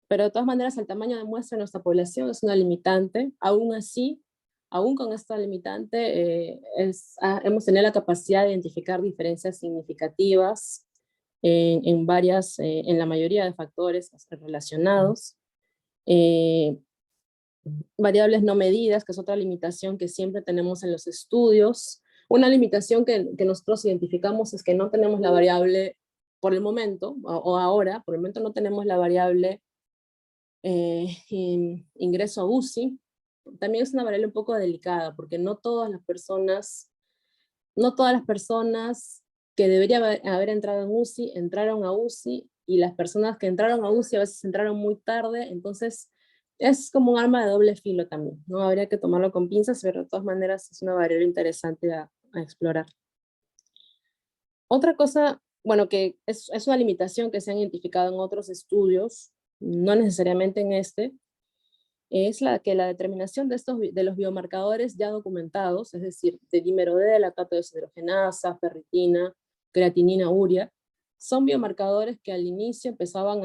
Pero de todas maneras el tamaño de muestra de nuestra población es una limitante. Aún así, aún con esta limitante, hemos tenido la capacidad de identificar diferencias significativas en la mayoría de factores relacionados. Variables no medidas, que es otra limitación que siempre tenemos en los estudios. Una limitación que nosotros identificamos es que no tenemos la variable por el momento, o ahora, por el momento no tenemos la variable ingreso a UCI. También es una variable un poco delicada, porque no todas las personas que deberían haber entrado en UCI entraron a UCI, y las personas que entraron a UCI a veces entraron muy tarde. Entonces es como un arma de doble filo también, ¿no? Habría que tomarlo con pinzas, pero de todas maneras es una variable interesante a explorar. Otra cosa, bueno, que es una limitación que se han identificado en otros estudios, no necesariamente en este, es la determinación de los biomarcadores ya documentados, es decir, de dímero D, lactato deshidrogenasa, ferritina, creatinina, urea, son biomarcadores que al inicio empezaban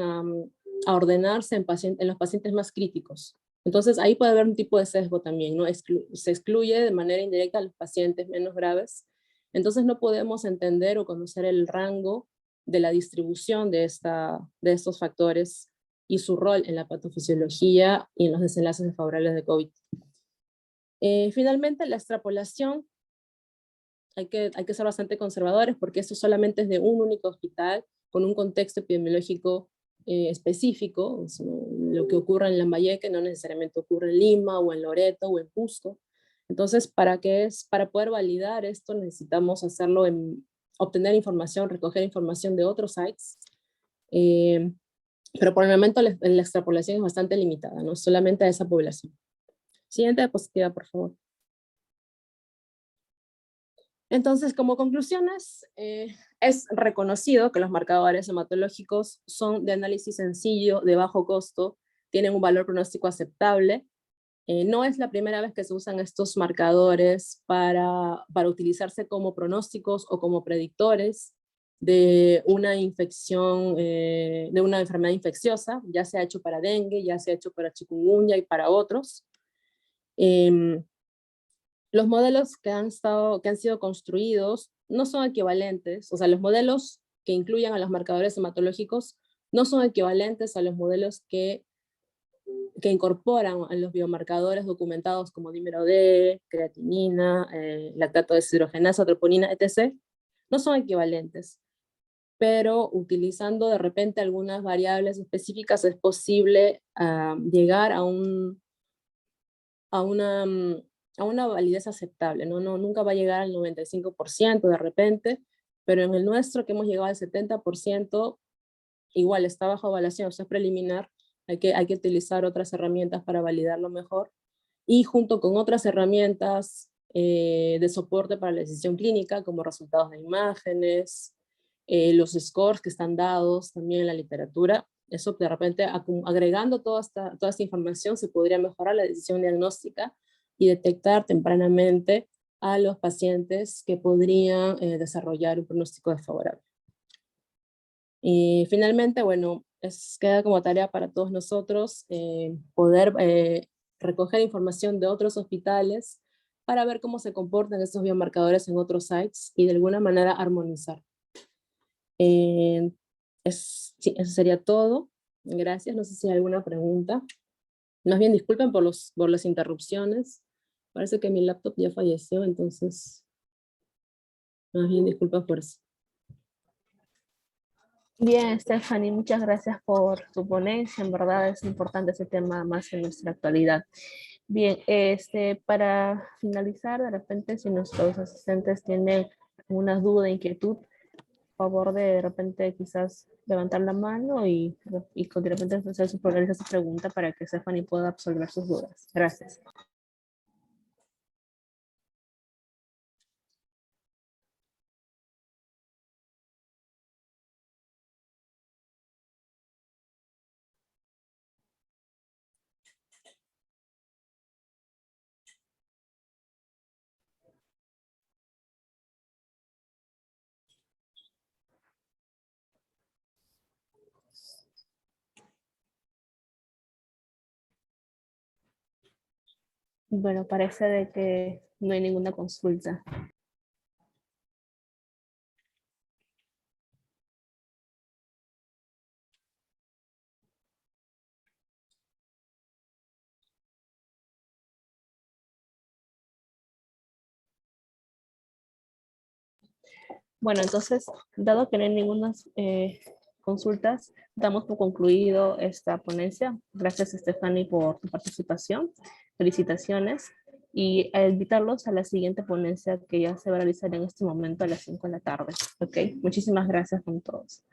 a ordenarse en los pacientes más críticos. Entonces ahí puede haber un tipo de sesgo también, ¿no? Se excluye de manera indirecta a los pacientes menos graves. Entonces no podemos entender o conocer el rango de la distribución de estos factores y su rol en la patofisiología y en los desenlaces desfavorables de COVID. Finalmente, la extrapolación, hay que ser bastante conservadores, porque esto solamente es de un único hospital, con un contexto epidemiológico específico. Lo que ocurre en Lambayeque no necesariamente ocurre en Lima, o en Loreto, o en Cusco. Entonces, para poder validar esto, necesitamos obtener información, recoger información de otros sites, pero por el momento la extrapolación es bastante limitada, no solamente a esa población. Siguiente diapositiva, por favor. Entonces, como conclusiones, es reconocido que los marcadores hematológicos son de análisis sencillo, de bajo costo, tienen un valor pronóstico aceptable. No es la primera vez que se usan estos marcadores para utilizarse como pronósticos o como predictores de una infección, de una enfermedad infecciosa. Ya se ha hecho para dengue, ya se ha hecho para chikungunya y para otros. Los modelos que han sido construidos no son equivalentes, o sea, los modelos que incluyen a los marcadores hematológicos no son equivalentes a los modelos que incorporan a los biomarcadores documentados como dímero D, creatinina, lactato deshidrogenasa, troponina, etc. No son equivalentes, pero utilizando de repente algunas variables específicas es posible llegar a una validez aceptable, ¿no? Nunca va a llegar al 95% de repente, pero en el nuestro, que hemos llegado al 70%, igual está bajo evaluación, o sea, es preliminar. Hay que utilizar otras herramientas para validarlo mejor, y junto con otras herramientas de soporte para la decisión clínica, como resultados de imágenes, los scores que están dados también en la literatura. Eso de repente, agregando toda esta información, se podría mejorar la decisión diagnóstica y detectar tempranamente a los pacientes que podrían desarrollar un pronóstico desfavorable. Y finalmente, bueno, queda como tarea para todos nosotros poder recoger información de otros hospitales para ver cómo se comportan estos biomarcadores en otros sites y de alguna manera armonizar. Sí, eso sería todo. Gracias. No sé si hay alguna pregunta. Más bien, disculpen por las interrupciones. Parece que mi laptop ya falleció, entonces, más bien disculpa por eso. Bien, Stephanie, muchas gracias por tu ponencia. En verdad es importante ese tema más en nuestra actualidad. Bien, para finalizar, de repente, si nuestros asistentes tienen una duda, inquietud, favor de repente quizás levantar la mano y de repente realizar su pregunta para que Stephanie pueda absolver sus dudas. Gracias. Bueno, parece de que no hay ninguna consulta. Bueno, entonces, dado que no hay ninguna consultas, damos por concluido esta ponencia. Gracias, Stephanie, por tu participación. Felicitaciones. Y a invitarlos a la siguiente ponencia que ya se va a realizar en este momento a las 5 de la tarde. Ok, muchísimas gracias con todos.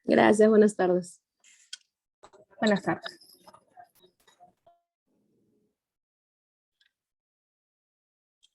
Gracias, buenas tardes. Buenas tardes.